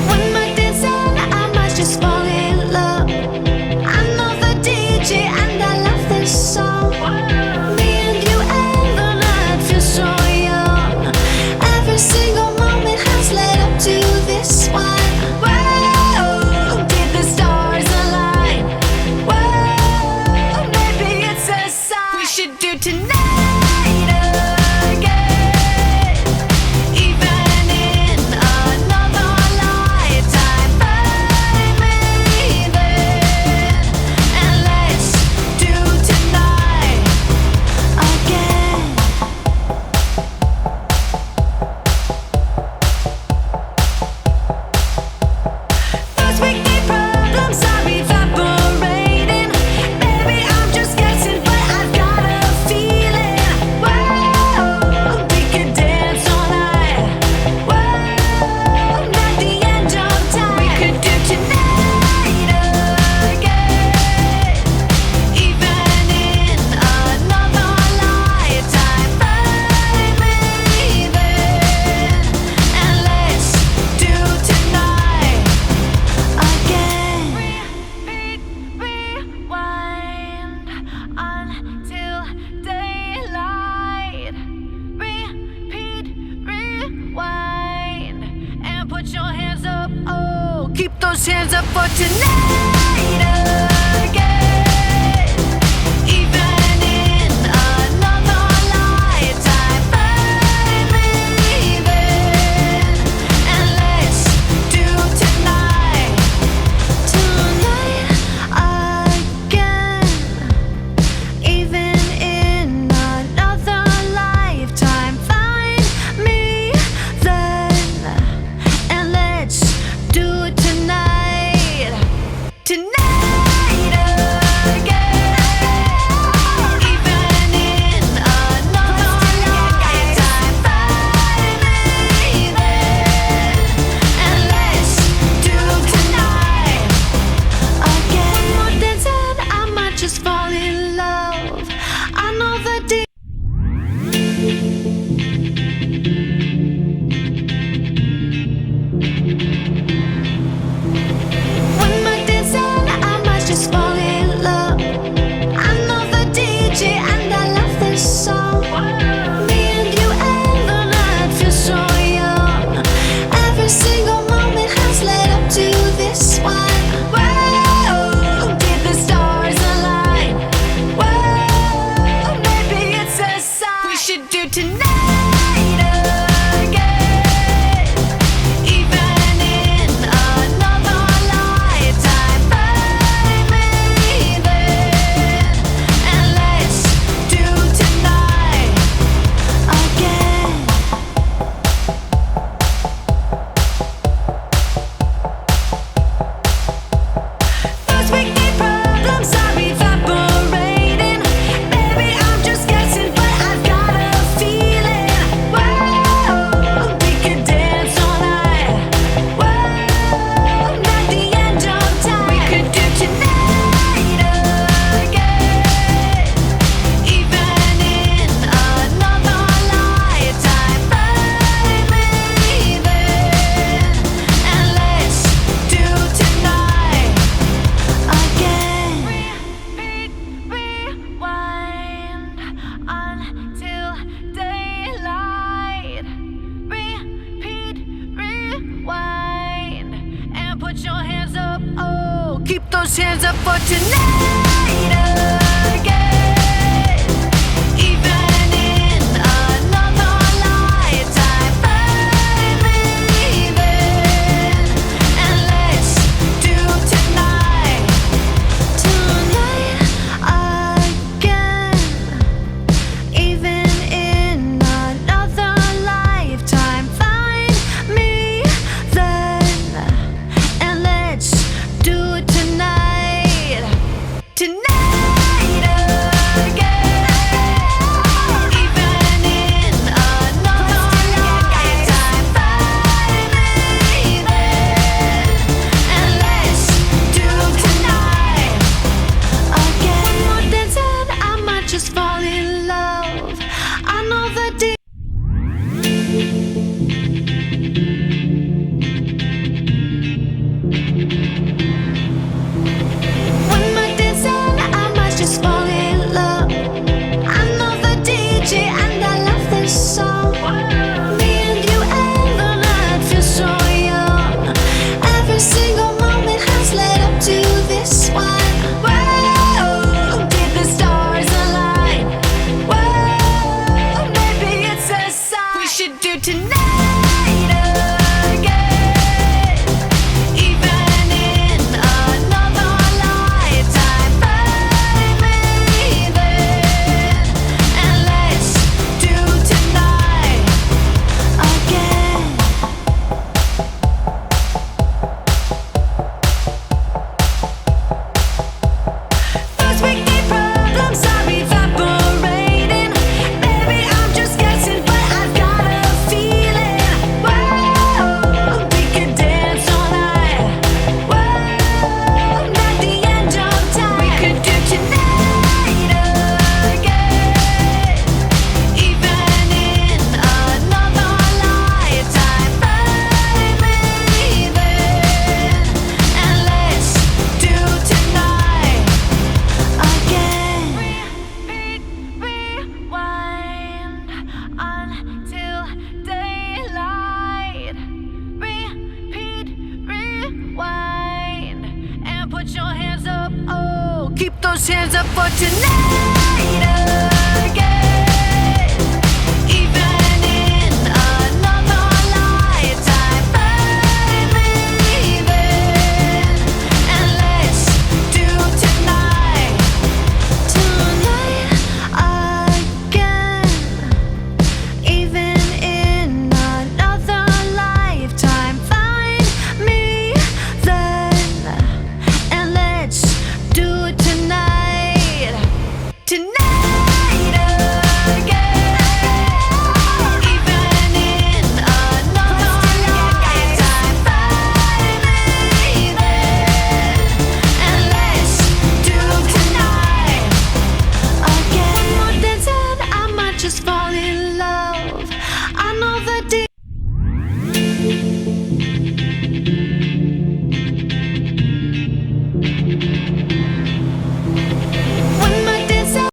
When my day's done, I might just fall in love. I know the DJ and I love this song. Me and you and the night feel so young. Every single moment has led up to this one. Whoa, did the stars align? Whoa, maybe it's a sign. We should do tonight again, even in another lifetime. Find me then, and let's do tonight again. Those weekday problems are evaporating. Maybe I'm just guessing, but I've got a feeling. Whoa, we could dance all night. Whoa, not the end of time. We could do tonight again, even in another lifetime. Find me then, and let's do tonight again. Repeat, rewind until daylight. Repeat, rewind, and put your hands up. Oh, keep those hands up for tonight again, even in another lifetime. Find me then, and let's do tonight again, even in another lifetime. Find me then, and let's do tonight again, even in another lifetime. Find me then, and let's do tonight again. One more dance and I might just fall in love. I know the deep. When my day's done, I might just fall in love. I know the DJ and I love this song. Me and you and the night feel so young. Every single moment has led up to this one. Whoa, did the stars align? Whoa, maybe it's a sign. We should do tonight again, even in another lifetime. Find me then, and let's do tonight again. Those weekday problems are evaporating. Maybe I'm just guessing, but I've got a feeling. Whoa, we could dance all night. Whoa, not the end of time. We could do tonight again, even in another lifetime. Find me then, and let's do tonight again. Repeat, rewind until daylight. Repeat, rewind, and put your hands up. Oh, keep those hands up for tonight